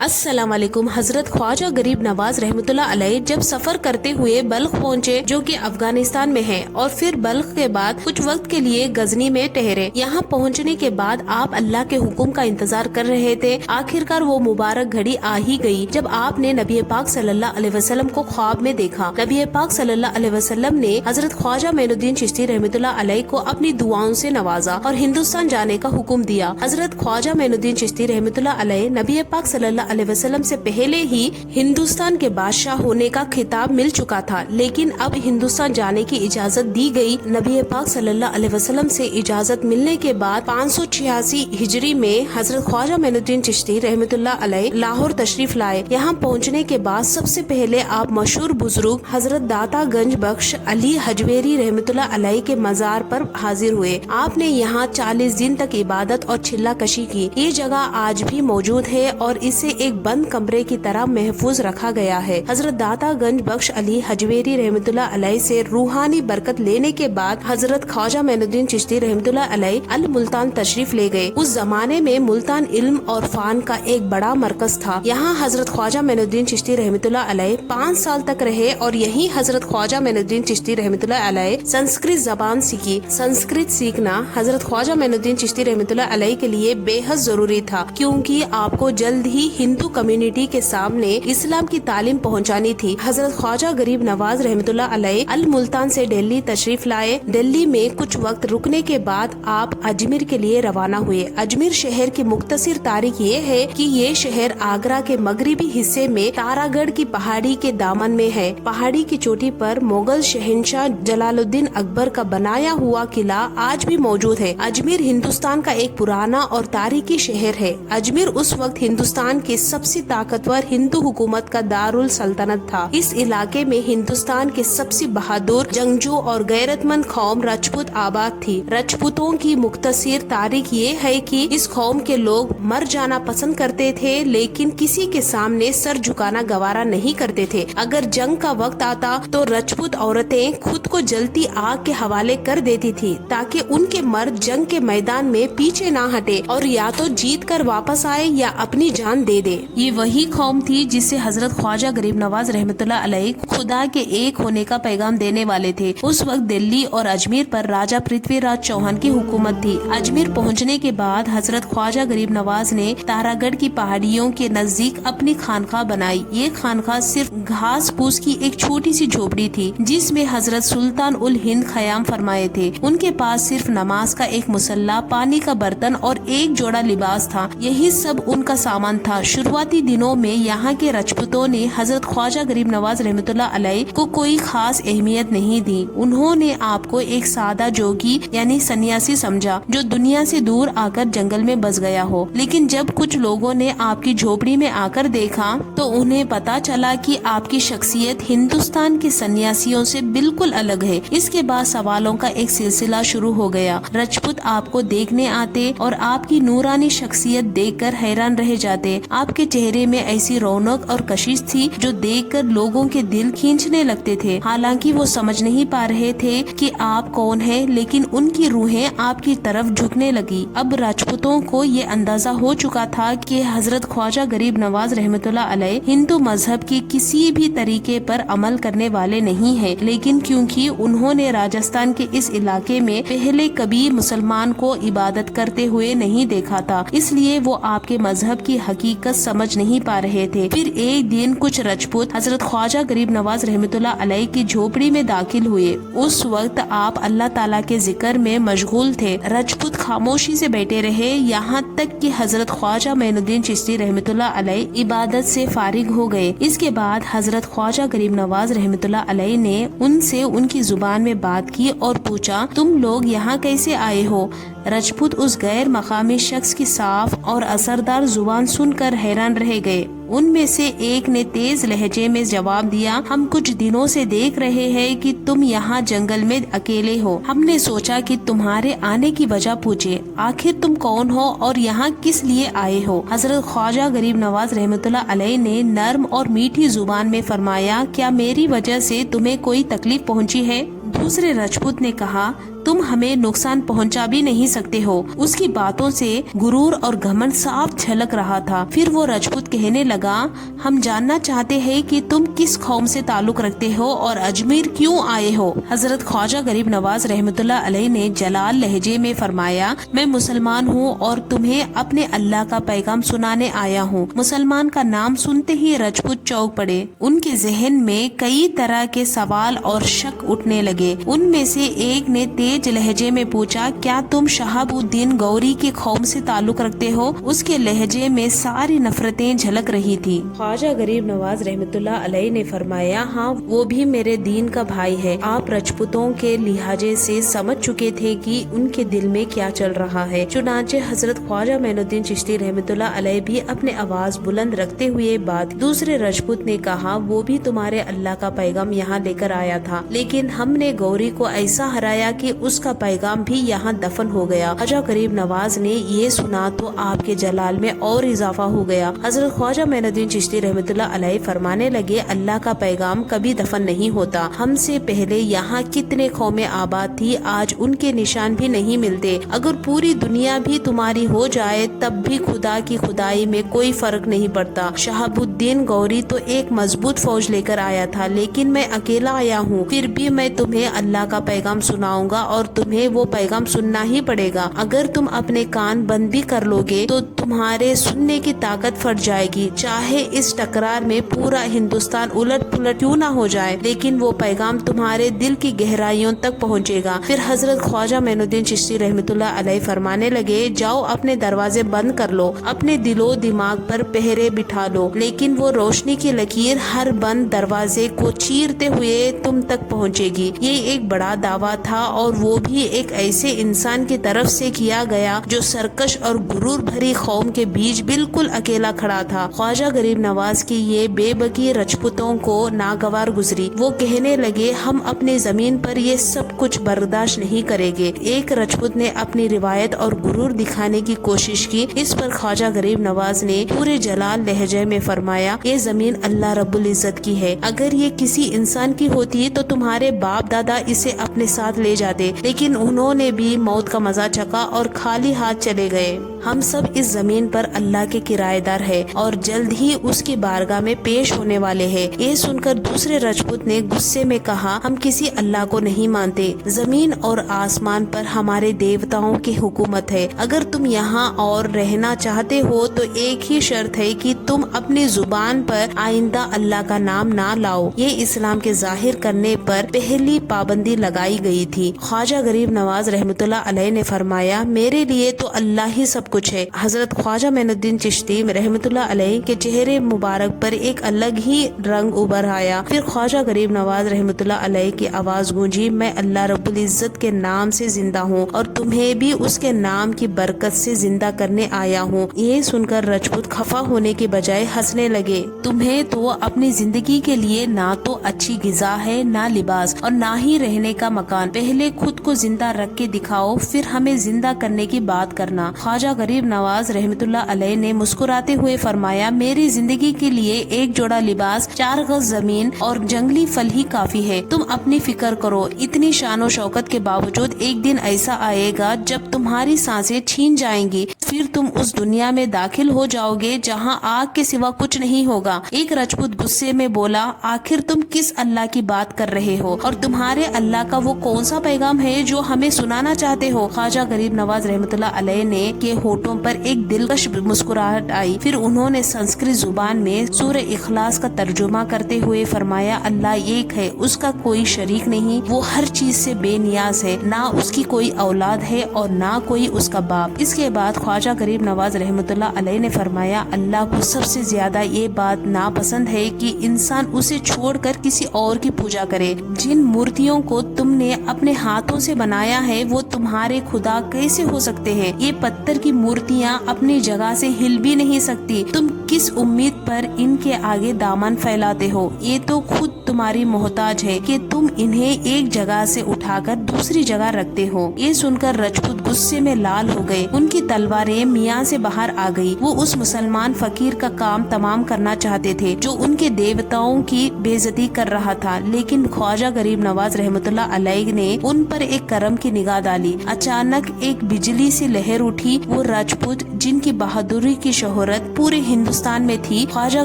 अस्सलाम वालेकुम। हजरत ख्वाजा गरीब नवाज रहमतुल्लाह अलैह जब सफर करते हुए बल्ख पहुँचे जो कि अफगानिस्तान में है और फिर बल्ख के बाद कुछ वक्त के लिए गजनी में ठहरे। यहाँ पहुँचने के बाद आप अल्लाह के हुक्म का इंतजार कर रहे थे। आखिरकार वो मुबारक घड़ी आ ही गई जब आपने नबी पाक सल्लल्लाहु अलैहि वसल्लम को ख्वाब में देखा। नबी पाक सल्लल्लाहु अलैहि वसल्लम ने हजरत ख्वाजा मोइनुद्दीन चिश्ती रहमतुल्लाह अलैह को अपनी दुआओं से नवाजा और हिंदुस्तान जाने का हुक्म दिया। हजरत ख्वाजा मोइनुद्दीन चिश्ती रहमतुल्लाह अलैह नबी पाक सल्लल्लाहु अलैहि वसल्लम से पहले ही हिंदुस्तान के बादशाह होने का खिताब मिल चुका था, लेकिन अब हिंदुस्तान जाने की इजाजत दी गई। नबी पाक सल्लल्लाहु अलैहि वसल्लम से इजाजत मिलने के बाद 586 हिजरी में हजरत ख्वाजा मोइनुद्दीन चिश्ती रहमतुल्लाह अलैह लाहौर तशरीफ लाए। यहाँ पहुँचने के बाद सबसे पहले आप मशहूर बुजुर्ग हजरत दाता गंज बख्श अली हजवेरी रहमतुल्लाह अलैह के मजार पर हाजिर हुए। आपने यहाँ 40 दिन तक इबादत और चिल्ला कशी की। ये जगह आज भी मौजूद है और इसे एक बंद कमरे की तरह महफूज रखा गया है। हजरत दाता गंज बख्श अली हजवेरी रहमतुल्लाह अलैह से रूहानी बरकत लेने के बाद हजरत ख्वाजा मोइनुद्दीन चिश्ती रहमतुल्लाह अलैह अल मुल्तान तशरीफ ले गए। उस जमाने में मुल्तान इल्म और फान का एक बड़ा मरकज था। यहाँ हजरत ख्वाजा मोइनुद्दीन चिश्ती रहमतुल्लाह अलैह 5 साल तक रहे और यही हजरत ख्वाजा मोइनुद्दीन चिश्ती रहमतुल्लाह अलैह संस्कृत जबान सीखी। संस्कृत सीखना हजरत ख्वाजा मोइनुद्दीन चिश्ती रहमतुल्लाह अलैह के लिए बेहद जरूरी था, क्योंकि आपको जल्द ही हिंदू कम्युनिटी के सामने इस्लाम की तालीम पहुंचानी थी। हजरत ख्वाजा गरीब नवाज रहमतुल्लाह अलैह अल मुल्तान से दिल्ली तशरीफ लाए। दिल्ली में कुछ वक्त रुकने के बाद आप अजमेर के लिए रवाना हुए। अजमेर शहर की मुख्तसर तारीख ये है कि ये शहर आगरा के मगरिबी हिस्से में तारागढ़ की पहाड़ी के दामन में है। पहाड़ी की चोटी पर मुगल शहंशाह जलालुद्दीन अकबर का बनाया हुआ किला आज भी मौजूद है। अजमेर हिंदुस्तान का एक पुराना और तारीखी शहर है। अजमेर उस वक्त हिंदुस्तान की सबसे ताकतवर हिंदू हुकूमत का दारुल सल्तनत था। इस इलाके में हिंदुस्तान के सबसे बहादुर जंगजू और गैरतमंद कौम राजपूत आबाद थी। राजपूतों की मुख्तसर तारीख ये है कि इस कौम के लोग मर जाना पसंद करते थे, लेकिन किसी के सामने सर झुकाना गवारा नहीं करते थे। अगर जंग का वक्त आता तो राजपूत औरतें खुद को जलती आग के हवाले कर देती थी, ताकि उनके मर्द जंग के मैदान में पीछे ना हटे और या तो जीत कर वापस आए या अपनी जान दे दे। ये वही कौम थी जिसे हजरत ख्वाजा गरीब नवाज रहमतुल्लाह अलैह खुदा के एक होने का पैगाम देने वाले थे। उस वक्त दिल्ली और अजमेर पर राजा पृथ्वीराज चौहान की हुकूमत थी। अजमेर पहुंचने के बाद हजरत ख्वाजा गरीब नवाज ने तारागढ़ की पहाड़ियों के नजदीक अपनी खानका बनाई। ये खानका सिर्फ घास फूस की एक छोटी सी झोपड़ी थी, जिसमें हजरत सुल्तान उल हिंद खयाम फरमाए थे। उनके पास सिर्फ नमाज का एक मुसल्ला, पानी का बर्तन और एक जोड़ा लिबास था। यही सब उनका सामान था। शुरुआती दिनों में यहाँ के राजपूतों ने हजरत ख्वाजा गरीब नवाज रहमतुल्लाह अलैह को कोई खास अहमियत नहीं दी। उन्होंने आपको एक सादा जोगी यानी सन्यासी समझा, जो दुनिया से दूर आकर जंगल में बस गया हो। लेकिन जब कुछ लोगों ने आपकी झोपड़ी में आकर देखा तो उन्हें पता चला कि आपकी शख्सियत हिंदुस्तान के सन्यासियों से बिल्कुल अलग है। इसके बाद सवालों का एक सिलसिला शुरू हो गया। राजपूत आपको देखने आते और आपकी नूरानी शख्सियत देखकर हैरान रह जाते। आपके चेहरे में ऐसी रौनक और कशिश थी जो देखकर लोगों के दिल खींचने लगते थे। हालांकि वो समझ नहीं पा रहे थे कि आप कौन हैं, लेकिन उनकी रूहें आपकी तरफ झुकने लगी। अब राजपूतों को ये अंदाजा हो चुका था कि हजरत ख्वाजा गरीब नवाज रहमतुल्लाह अलैह हिंदू मजहब की किसी भी तरीके पर अमल करने वाले नहीं है। लेकिन क्योंकि उन्होंने राजस्थान के इस इलाके में पहले कभी मुसलमान को इबादत करते हुए नहीं देखा था, इसलिए वो आपके मजहब की हकीकत समझ नहीं पा रहे थे। फिर एक दिन कुछ राजपूत हजरत ख्वाजा गरीब नवाज रहमतुल्लाह अलैह की झोपड़ी में दाखिल हुए। उस वक्त आप अल्लाह ताला के जिक्र में मशगूल थे। राजपूत खामोशी से बैठे रहे, यहाँ तक कि हजरत ख्वाजा मोइनुद्दीन चिश्ती रहमतुल्लाह अलैह इबादत से फारिग हो गए। इसके बाद हजरत ख्वाजा गरीब नवाज रहमतुल्लाह अलैह ने उनसे उनकी जुबान में बात की और पूछा, तुम लोग यहाँ कैसे आए हो? राजपूत उस गैर मकामी शख्स की साफ और असरदार जुबान सुनकर हैरान रह गए। उनमें से एक ने तेज लहजे में जवाब दिया, हम कुछ दिनों से देख रहे हैं कि तुम यहाँ जंगल में अकेले हो। हमने सोचा कि तुम्हारे आने की वजह पूछे। आखिर तुम कौन हो और यहाँ किस लिए आए हो? हजरत ख्वाजा गरीब नवाज रहमतुल्लाह अलैह ने नर्म और मीठी जुबान में फरमाया, क्या मेरी वजह से तुम्हें कोई तकलीफ पहुँची है? दूसरे राजपूत ने कहा, तुम हमें नुकसान पहुंचा भी नहीं सकते हो। उसकी बातों से गुरूर और घमंड साफ झलक रहा था। फिर वो राजपूत कहने लगा, हम जानना चाहते हैं कि तुम किस कौम से ताल्लुक रखते हो और अजमेर क्यों आए हो। हजरत ख्वाजा गरीब नवाज रहमतुल्लाह अलैह ने जलाल लहजे में फरमाया, मैं मुसलमान हूँ और तुम्हें अपने अल्लाह का पैगाम सुनाने आया हूँ। मुसलमान का नाम सुनते ही राजपूत चौंक पड़े। उनके जहन में कई तरह के सवाल और शक उठने लगे। उनमें से एक ने तेज लहजे में पूछा, क्या तुम शहाबुद्दीन गौरी के कौम से ताल्लुक रखते हो? उसके लहजे में सारी नफरतें झलक रही थी। ख्वाजा गरीब नवाज रहमतुल्लाह अलैह ने फरमाया, हाँ वो भी मेरे दीन का भाई है। आप राजपूतों के लिहाजे से समझ चुके थे कि उनके दिल में क्या चल रहा है। चुनांचे हजरत ख्वाजा मोइनुद्दीन चिश्ती रहमतुल्लाह अलैह भी अपने आवाज बुलंद रखते हुए बात। दूसरे राजपूत ने कहा, वो भी तुम्हारे अल्लाह का पैगाम यहाँ लेकर आया था, लेकिन हमने गौरी को ऐसा हराया कि उसका पैगाम भी यहाँ दफन हो गया। ख्वाजा गरीब नवाज ने ये सुना तो आपके जलाल में और इजाफा हो गया। हजरत ख्वाजा मोइनुद्दीन चिश्ती रहमतुल्लाह अलैह फरमाने लगे, अल्लाह का पैगाम कभी दफन नहीं होता। हमसे पहले यहाँ कितने कौमें आबाद थी, आज उनके निशान भी नहीं मिलते। अगर पूरी दुनिया भी तुम्हारी हो जाए तब भी खुदा की खुदाई में कोई फर्क नहीं पड़ता। शहाबुद्दीन गौरी तो एक मजबूत फौज लेकर आया था, लेकिन मैं अकेला आया हूँ। फिर भी मैं तुम्हें अल्लाह का पैगाम सुनाऊंगा और तुम्हें वो पैगाम सुनना ही पड़ेगा। अगर तुम अपने कान बंद भी कर लोगे तो तुम्हारे सुनने की ताकत फट जाएगी। चाहे इस टकरार में पूरा हिंदुस्तान उलट पुलट क्यों ना हो जाए, लेकिन वो पैगाम तुम्हारे दिल की गहराइयों तक पहुँचेगा। फिर हजरत ख्वाजा मोइनुद्दीन चिश्ती रहमतुल्लाह अलैह फरमाने लगे, जाओ अपने दरवाजे बंद कर लो, अपने दिलो दिमाग पर पहरे बिठा लो, लेकिन वो रोशनी की लकीर हर बंद दरवाजे को चीरते हुए तुम तक पहुँचेगी। ये एक बड़ा दावा था और वो भी एक ऐसे इंसान की तरफ से किया गया जो सरकश और गुरूर भरी कौम के बीच बिल्कुल अकेला खड़ा था। ख्वाजा गरीब नवाज की ये बेबकी राजपूतों को नागवार गुजरी। वो कहने लगे, हम अपनी जमीन पर ये सब कुछ बर्दाश्त नहीं करेंगे। एक राजपूत ने अपनी रिवायत और गुरूर दिखाने की कोशिश की। इस पर ख्वाजा गरीब नवाज ने पूरे जलाल लहजे में फरमाया, ये जमीन अल्लाह रब्बुल इज्जत की है। अगर ये किसी इंसान की होती तो तुम्हारे बाप दादा इसे अपने साथ ले जाते, लेकिन उन्होंने भी मौत का मजा चखा और खाली हाथ चले गए। हम सब इस जमीन पर अल्लाह के किराएदार हैं और जल्द ही उसकी बारगाह में पेश होने वाले हैं। ये सुनकर दूसरे राजपूत ने गुस्से में कहा, हम किसी अल्लाह को नहीं मानते। जमीन और आसमान पर हमारे देवताओं की हुकूमत है। अगर तुम यहाँ और रहना चाहते हो तो एक ही शर्त है कि तुम अपनी जुबान पर आइंदा अल्लाह का नाम ना लाओ। ये इस्लाम के जाहिर करने पर पहली पाबंदी लगाई गई थी। ख्वाजा गरीब नवाज रहमतुल्लाह अलैह ने फरमाया, मेरे लिए तो अल्लाह ही सब कुछ है। हजरत ख्वाजा मोइनुद्दीन चिश्ती रहमतुल्लाह अलैह के चेहरे मुबारक पर एक अलग ही रंग उभर आया। फिर ख्वाजा गरीब नवाज रहमतुल्लाह अलैह की आवाज गूंजी, मैं अल्लाह रब्बुल इज्जत के नाम से जिंदा हूँ और तुम्हें भी उसके नाम की बरकत से जिंदा करने आया हूँ। ये सुनकर राजपूत खफा होने के बजाय हंसने लगे। तुम्हें तो अपनी जिंदगी के लिए ना तो अच्छी गिजा है, ना लिबास और ना ही रहने का मकान। पहले खुद को जिंदा रख के दिखाओ, फिर हमें जिंदा करने की बात करना। ख्वाजा गरीब नवाज रहमतुल्लाह अलैह ने मुस्कुराते हुए फरमाया, मेरी जिंदगी के लिए एक जोड़ा लिबास, 4 गज जमीन और जंगली फल ही काफी है। तुम अपनी फिक्र करो। इतनी शानो शौकत के बावजूद एक दिन ऐसा आएगा जब तुम्हारी सांसें छीन जाएंगी। फिर तुम उस दुनिया में दाखिल हो जाओगे जहाँ आग के सिवा कुछ नहीं होगा। एक राजपूत गुस्से में बोला, आखिर तुम किस अल्लाह की बात कर रहे हो और तुम्हारे अल्लाह का वो कौन सा पैगाम है जो हमें सुनाना चाहते हो? ख्वाजा गरीब नवाज रहमतुल्लाह अलैह ने के होठों पर एक दिलकश मुस्कुराहट आई। फिर उन्होंने संस्कृत जुबान में सूरह इखलास का तर्जुमा करते हुए फरमाया, अल्लाह एक है, उसका कोई शरीक नहीं, वो हर चीज से बेनियाज है, ना उसकी कोई औलाद है और ना कोई उसका बाप। इसके बाद ख्वाजा गरीब नवाज रहमतुल्लाह अलैह ने फरमाया, अल्लाह को सबसे ज्यादा ये बात नापसंद है कि इंसान उसे छोड़कर किसी और की पूजा करे। जिन मूर्तियों को तुमने अपने हाथों से बनाया है वो तुम्हारे खुदा कैसे हो सकते हैं? ये पत्थर की मूर्तियाँ अपनी जगह से हिल भी नहीं सकती। तुम किस उम्मीद पर इनके आगे दामन फैलाते हो? ये तो खुद तुम्हारी मोहताज है कि तुम इन्हें एक जगह से उठाकर दूसरी जगह रखते हो। ये सुनकर राजपूत गुस्से में लाल हो गए। उनकी तलवारें मियाँ से बाहर आ गई। वो उस मुसलमान फकीर का काम तमाम करना चाहते थे जो उनके देवताओं की बेइज्जती कर रहा था, लेकिन ख्वाजा गरीब नवाज रहमतुल्लाह अलैह ने उन पर एक करम की निगाह डाली। अचानक एक बिजली सी लहर उठी। वो राजपूत जिनकी बहादुरी की शोहरत पूरे हिंदुस्तान में थी, ख्वाजा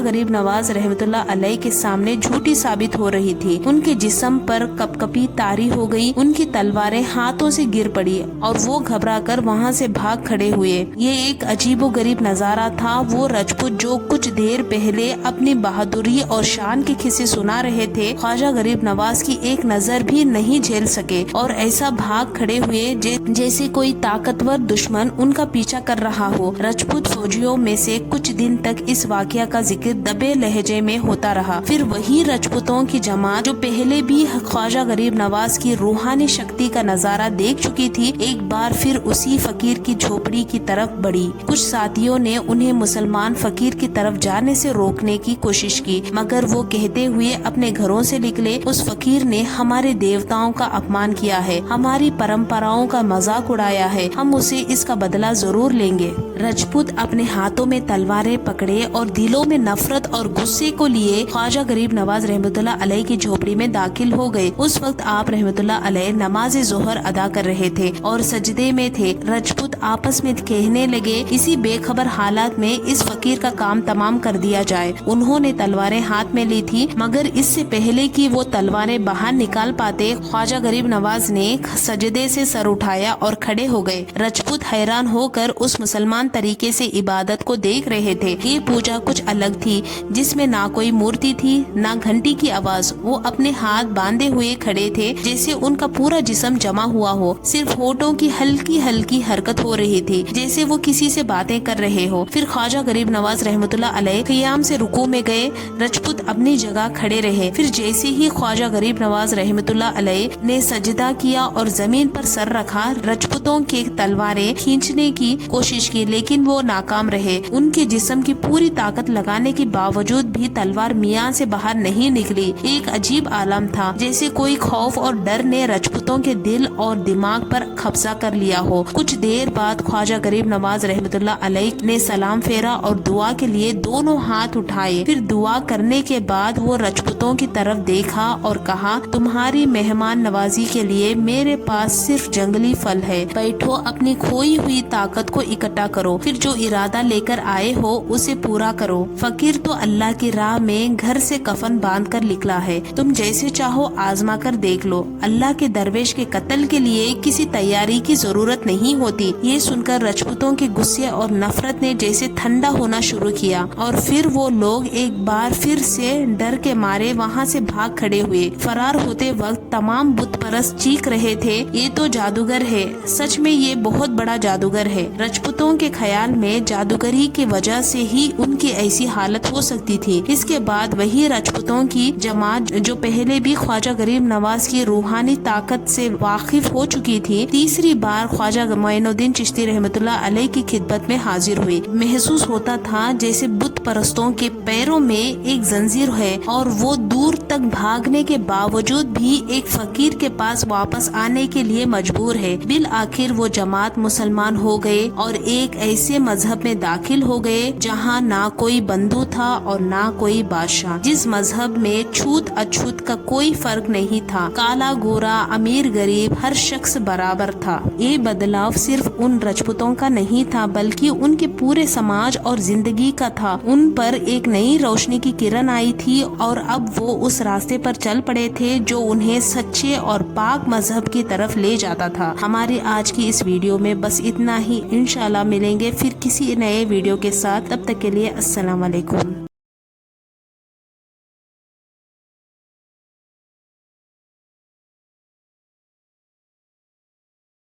गरीब नवाज रहमतुल्लाह अलैह के सामने झूठी साबित हो रही थी। उनके जिस्म पर कपकपी तारी हो गई। उनकी तलवारें हाथों से गिर पड़ी और वो घबराकर वहाँ से भाग खड़े हुए। ये एक अजीबोगरीब नजारा था। वो राजपूत जो कुछ देर पहले अपनी बहादुरी और शान के किस्से सुना रहे थे, ख्वाजा गरीब नवाज की एक नजर भी नहीं झेल सके और ऐसा भाग खड़े हुए जैसे कोई ताकतवर दुश्मन उनका पीछा कर रहा हो। राजपूत फौजियों में से कुछ दिन तक इस वाकया का जिक्र दबे लहजे में होता रहा। फिर वही राजपूतों की जमात जो पहले भी ख्वाजा गरीब नवाज की रूहानी शक्ति का नजारा देख चुकी थी, एक बार फिर उसी फकीर की झोपड़ी की तरफ बढ़ी। कुछ साथियों ने उन्हें मुसलमान फकीर की तरफ जाने से रोकने की कोशिश की, मगर वो कहते हुए अपने घरों से निकले, उस फकीर ने हमारे देवताओं का अपमान किया है, हमारी परंपराओं का मजाक उड़ाया है, हम उसे इसका बदला जरूर लेंगे। राजपूत अपने हाथों में तलवारें पकड़े और दिलों में नफरत और गुस्से को लिए ख्वाजा गरीब नवाज रहमतुल्लाह अलैह की झोपड़ी में दाखिल हो गए। उस वक्त आप रहमतुल्लाह अलैह नमाज जोहर अदा कर रहे थे और सजदे में थे। राजपूत आपस में कहने लगे, इसी बेखबर हालात में इस फकीर का काम तमाम कर दिया जाए। उन्होंने तलवारें हाथ में ली थी, मगर इससे पहले कि वो तलवारें बाहर निकाल पाते, ख्वाजा गरीब नवाज ने सजदे से सर उठाया और खड़े हो गए। राजपूत हैरान होकर उस मुसलमान तरीके से इबादत को देख रहे थे। ये पूजा कुछ अलग थी, जिसमें ना कोई मूर्ति थी, ना घंटी की आवाज। वो अपने हाथ बांधे हुए खड़े थे, जैसे उनका पूरा जिस्म जमा हुआ हो। सिर्फ होठों की हल्की हल्की हरकत हो रही थी, जैसे वो किसी से बातें कर रहे हो। फिर ख्वाजा गरीब नवाज रहमतुल्लाह अलैह क़ियाम से रुकू में गए। राजपूत अपनी जगह खड़े रहे। फिर जैसे ही ख्वाजा गरीब नवाज रहमतुल्लाह अलैह ने सजदा किया और जमीन पर सर रखा, राजपूतों के तलवारें खींचने की कोशिश की, लेकिन वो नाकाम रहे। उनके जिस्म की पूरी ताकत लगाने के बावजूद भी तलवार मियाँ से बाहर नहीं निकली। एक अजीब आलम था, जैसे कोई खौफ और डर ने राजपूतों के दिल और दिमाग पर कब्जा कर लिया हो। कुछ देर बाद ख्वाजा गरीब नवाज रहमतुल्लाह अलैह ने सलाम फेरा और दुआ के लिए दोनों हाथ उठाए। फिर दुआ करने के बाद वो राजपूतों की तरफ देखा और कहा, तुम्हारी मेहमान नवाजी के लिए मेरे पास सिर्फ जंगली फल है। बैठो, अपनी खोई हुई ताकत को इकट्ठा करो, फिर जो इरादा लेकर आए हो उसे पूरा करो। फकीर तो अल्लाह की राह में घर से कफन बांध कर निकला है, तुम जैसे चाहो आजमा कर देख लो। अल्लाह के दरवेश के कत्ल के लिए किसी तैयारी की जरूरत नहीं होती। ये सुनकर राजपूतों के गुस्से और नफरत ने जैसे ठंडा होना शुरू किया और फिर वो लोग एक बार फिर से डर के मारे वहाँ से भाग खड़े हुए। फरार होते वक्त तमाम बुत परस्त चीख रहे थे, ये तो जादूगर है, सच में ये बहुत बड़ा जादूगर है। राजपूतों के ख्याल में जादूगरी की वजह से ही उनकी ऐसी हालत हो सकती थी। इसके बाद वही राजपूतों की जमात जो पहले भी ख्वाजा गरीब नवाज की रूहानी ताकत से वाकिफ हो चुकी थी, तीसरी बार ख्वाजा मोइनुद्दीन चिश्ती रहमतुल्लाह अलैह की खिदमत में हाजिर हुई। महसूस होता था जैसे बुत परस्तों के पैरों में एक जंजीर है और वो दूर तक भागने के बावजूद भी एक फकीर के पास वापस आने के लिए मजबूर है। बिल आखिर वो जमात मुसलमान हो गए और एक ऐसे मजहब में दाखिल हो गए जहाँ ना कोई बंधु था और ना कोई बादशाह, जिस मजहब में छूत अछूत का कोई फर्क नहीं था। काला गोरा, अमीर गरीब, हर शख्स बराबर था। ये बदलाव सिर्फ उन राजपूतों का नहीं था, बल्कि उनके पूरे समाज और जिंदगी का था। उन पर एक नई रोशनी की किरण आई थी और अब वो उस रास्ते पर चल पड़े थे जो उन्हें सच्चे और पाक मजहब की तरफ ले जाता था। हमारी आज की इस वीडियो में बस इतना ही। इंशाल्लाह मिलेंगे फिर किसी नए वीडियो के साथ। तब तक के लिए अस्सलाम वालेकुम।